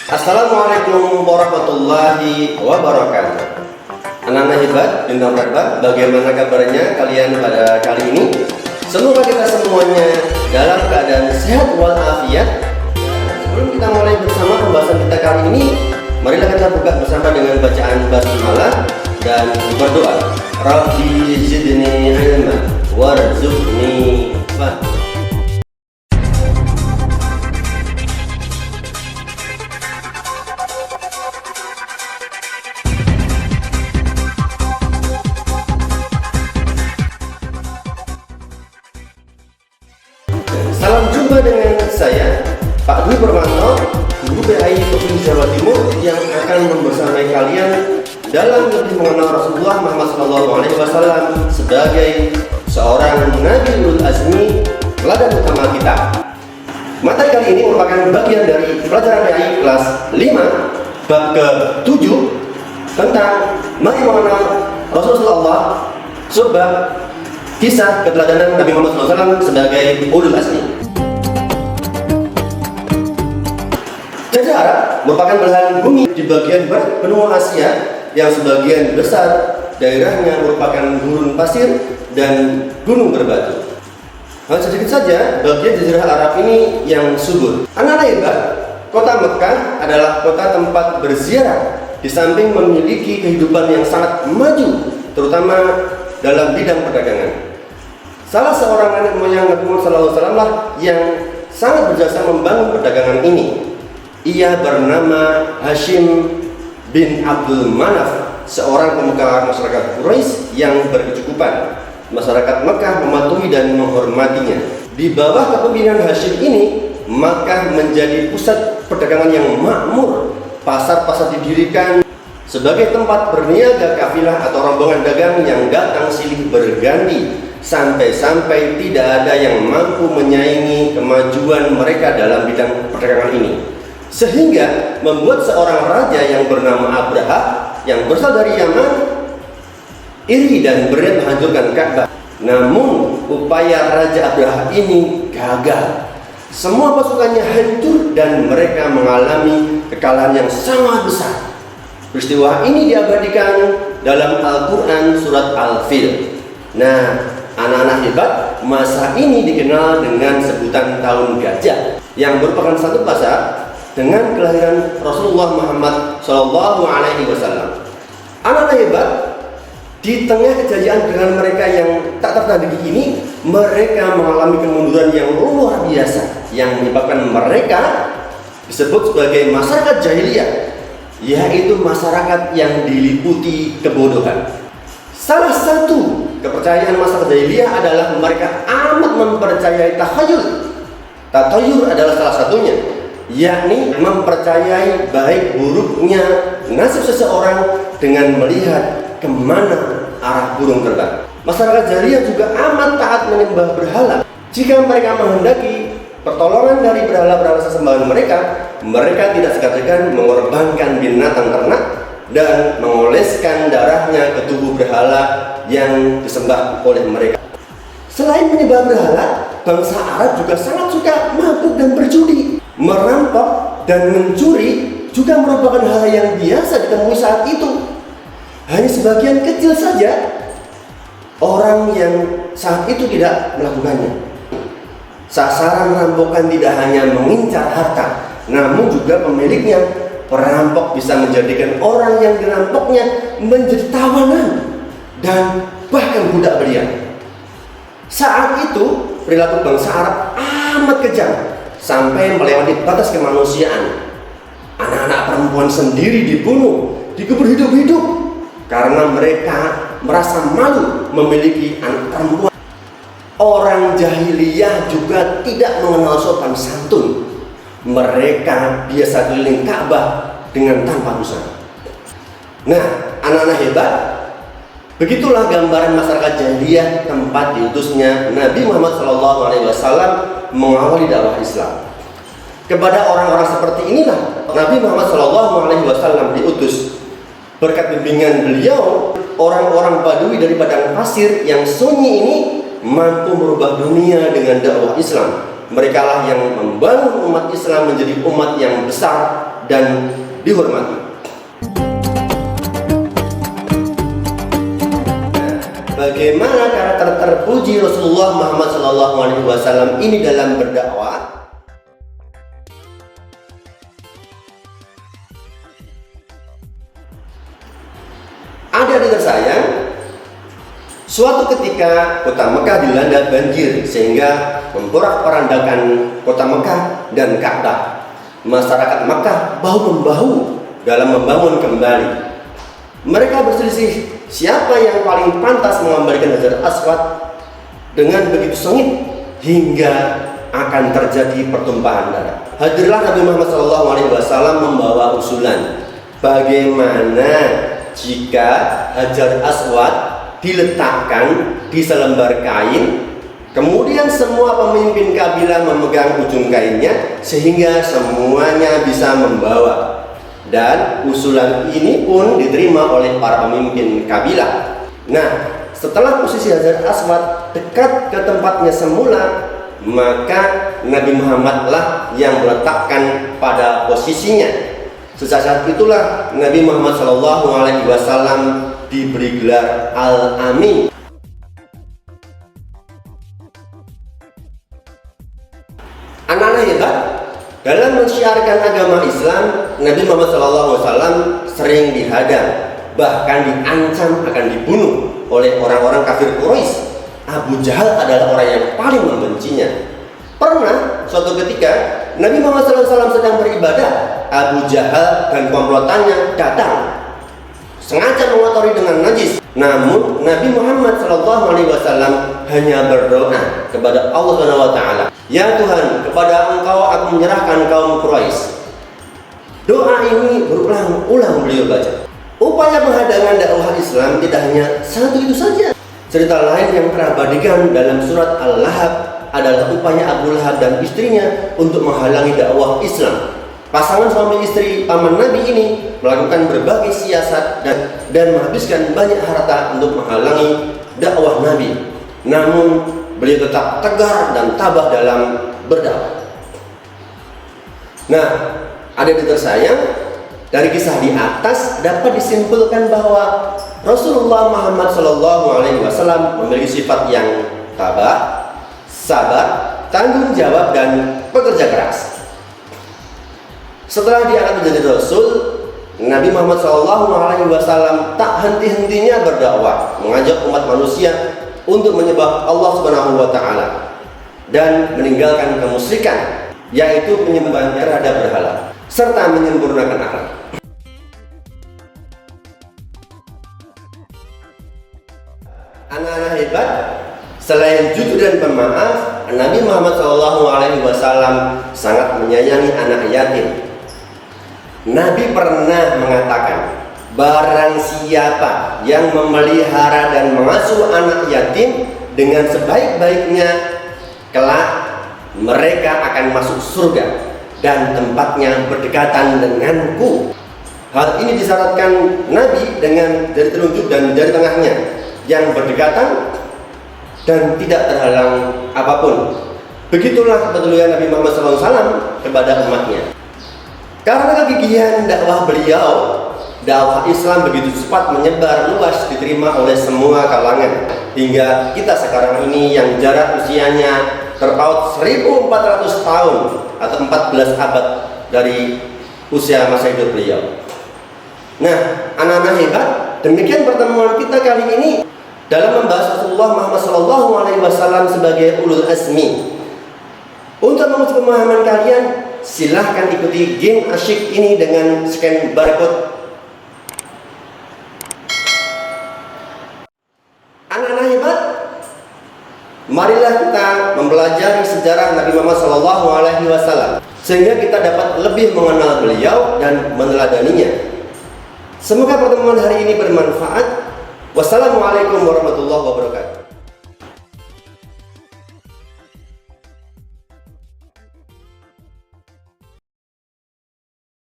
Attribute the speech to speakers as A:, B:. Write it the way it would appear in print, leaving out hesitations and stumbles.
A: Assalamualaikum warahmatullahi wabarakatuh. Anak-anak hebat, bintang berbat, bagaimana kabarnya kalian pada kali ini? Semoga kita semuanya dalam keadaan sehat walafiat. Sebelum kita mulai bersama pembahasan kita kali ini, marilah kita buka bersama dengan bacaan basmalah dan berdoa. Rabbi zidni ilman warzuqni fahma. Salam jumpa dengan saya, Pak Dwi Permanto, Guru PAI Provinsi Jawa Timur yang akan membersamai kalian dalam lebih mengenal Rasulullah Muhammad SAW sebagai seorang Nabiul Azmi, teladan utama kita. Materi kali ini merupakan bagian dari pelajaran PAI kelas 5 bab ke-7 tentang mari mengenal Rasulullah sebab kisah keteladanan Nabi Muhammad SAW sebagai ulul azmi. Jazirah Arab merupakan belahan bumi di bagian barat benua Asia yang sebagian besar daerahnya merupakan gurun pasir dan gunung berbatu. Hanya sedikit saja bagian Jazirah Arab ini yang subur. Anak-anak hebat, kota Mekah adalah kota tempat berziarah, di samping memiliki kehidupan yang sangat maju, terutama dalam bidang perdagangan. Salah seorang nenek moyang Nabi Muhammad SAW lah yang sangat berjasa membangun perdagangan ini. Ia bernama Hashim bin Abdul Manaf, seorang pemuka masyarakat Quraisy yang berkecukupan. Masyarakat Mekah mematuhi dan menghormatinya. Di bawah kepemimpinan Hashim ini, Mekah menjadi pusat perdagangan yang makmur. Pasar-pasar didirikan sebagai tempat berniaga kafilah atau rombongan dagang yang datang silih berganti, sampai-sampai tidak ada yang mampu menyaingi kemajuan mereka dalam bidang perdagangan ini, sehingga membuat seorang raja yang bernama Abraha yang berasal dari Yaman iri dan berniat menghancurkan Ka'bah. Namun upaya Raja Abraha ini gagal. Semua pasukannya hancur dan mereka mengalami kekalahan yang sangat besar. Peristiwa ini diabadikan dalam Al-Quran surat Al-Fil. Nah, anak-anak hebat, masa ini dikenal dengan sebutan tahun gajah, yang merupakan satu masa dengan kelahiran Rasulullah Muhammad SAW. Anak-anak hebat, di tengah kejayaan dengan mereka yang tak tertandingi ini, mereka mengalami kemunduran yang luar biasa, yang menyebabkan mereka disebut sebagai masyarakat jahiliyah, yaitu masyarakat yang diliputi kebodohan. Salah satu kepercayaan masyarakat jahiliyah adalah mereka amat mempercayai takhayul. Takhayul adalah salah satunya, yakni mempercayai baik buruknya nasib seseorang dengan melihat kemana arah burung terbang. Masyarakat jahiliyah juga amat taat menyembah berhala. Jika mereka menghendaki pertolongan dari berhala-berhala sesembahan mereka, mereka tidak segan-segan mengorbankan binatang ternak dan mengoleskan darahnya ke tubuh berhala yang disembah oleh mereka. Selain menyembah berhala, bangsa Arab juga sangat suka mabuk dan berjudi. Merampok dan mencuri juga merupakan hal yang biasa ditemui saat itu. Hanya sebagian kecil saja orang yang saat itu tidak melakukannya. Sasaran rampokan tidak hanya mengincar harta, namun juga pemiliknya. Perampok bisa menjadikan orang yang dirampoknya menjadi tawanan dan bahkan budak belian. Saat itu perilaku bangsa Arab amat kejam sampai melewati batas kemanusiaan. Anak-anak perempuan sendiri dibunuh, dikubur hidup-hidup karena mereka merasa malu memiliki anak perempuan. Orang jahiliyah juga tidak mengenal sopan santun. Mereka biasa keliling Ka'bah dengan tanpa busana. Nah, anak-anak hebat, begitulah gambaran masyarakat jahiliyah tempat diutusnya Nabi Muhammad SAW mengawali dakwah Islam. Kepada orang-orang seperti inilah Nabi Muhammad SAW diutus. Berkat bimbingan beliau, orang-orang Badui dari padang pasir yang sunyi ini mampu merubah dunia dengan dakwah Islam. Mereka lah yang membangun umat Islam menjadi umat yang besar dan dihormati. Bagaimana karakter terpuji Rasulullah Muhammad SAW ini dalam berdakwah? Adik-adik tersayang, suatu ketika kota Mekah dilanda banjir sehingga memporak-porandakan kota Mekah dan Ka'bah. Masyarakat Mekah bahu-membahu dalam membangun kembali. Mereka berselisih siapa yang paling pantas mengembalikan Hajar Aswad. Dengan begitu sengit hingga akan terjadi pertumpahan darah. Hadirlah Nabi Muhammad SAW membawa usulan, bagaimana jika Hajar Aswad diletakkan di selembar kain, kemudian semua pemimpin kabilah memegang ujung kainnya sehingga semuanya bisa membawa. Dan usulan ini pun diterima oleh para pemimpin kabilah. Nah, setelah posisi Hajar Aswad dekat ke tempatnya semula, maka Nabi Muhammadlah yang meletakkan pada posisinya. Sejak saat itulah Nabi Muhammad SAW diberi gelar Al-Amin. Anak-anak hebat, dalam mensyiarkan agama Islam, Nabi Muhammad SAW sering dihadang, bahkan diancam akan dibunuh oleh orang-orang kafir Quraisy. Abu Jahal adalah orang yang paling membencinya. Pernah suatu ketika Nabi Muhammad SAW sedang beribadah, Abu Jahal dan komplotannya datang, sengaja mengotori dengan najis. Namun Nabi Muhammad SAW hanya berdoa kepada Allah SWT, ya Tuhan, kepada Engkau aku menyerahkan kaum Quraisy. Doa ini berulang-ulang beliau baca. Upaya penghadangan dakwah Islam tidak hanya satu itu saja. Cerita lain yang terabadikan dalam surat Al-Lahab adalah upaya Abu Lahab dan istrinya untuk menghalangi dakwah Islam. Pasangan suami istri paman Nabi ini melakukan berbagai siasat dan menghabiskan banyak harta untuk menghalangi dakwah Nabi. Namun beliau tetap tegar dan tabah dalam berdakwah. Nah, adik-adik tersayang, dari kisah di atas dapat disimpulkan bahwa Rasulullah Muhammad SAW memiliki sifat yang tabah, sabar, tanggung jawab, dan pekerja keras. Setelah diangkat menjadi Rasul, Nabi Muhammad SAW tak henti-hentinya berdakwah, mengajak umat manusia untuk menyembah Allah Subhanahu wa Ta'ala dan meninggalkan kemusyrikan, yaitu penyembahan terhadap berhala, serta menyempurnakan akhlak. Anak-anak hebat, selain jujur dan pemaaf, Nabi Muhammad SAW sangat menyayangi anak yatim. Nabi pernah mengatakan, barang siapa yang memelihara dan mengasuh anak yatim dengan sebaik-baiknya, kelak mereka akan masuk surga dan tempatnya berdekatan denganku. Hal ini disyaratkan Nabi dengan jari telunjuk dan jari tengahnya yang berdekatan dan tidak terhalang apapun. Begitulah kepedulian Nabi Muhammad SAW kepada umatnya. Karena kegigihan dakwah beliau, dakwah Islam begitu cepat menyebar luas, diterima oleh semua kalangan, hingga kita sekarang ini yang jarak usianya terpaut 1400 tahun atau 14 abad dari usia masa hidup beliau. Nah, anak-anak hebat, demikian pertemuan kita kali ini dalam membahas Rasulullah Muhammad SAW sebagai ulul azmi. Untuk menguji pemahaman kalian, silahkan ikuti game asyik ini dengan scan barcode. Anak-anak hebat, marilah kita mempelajari sejarah Nabi Muhammad SAW sehingga kita dapat lebih mengenal beliau dan meneladaninya. Semoga pertemuan hari ini bermanfaat. Wassalamualaikum warahmatullahi wabarakatuh.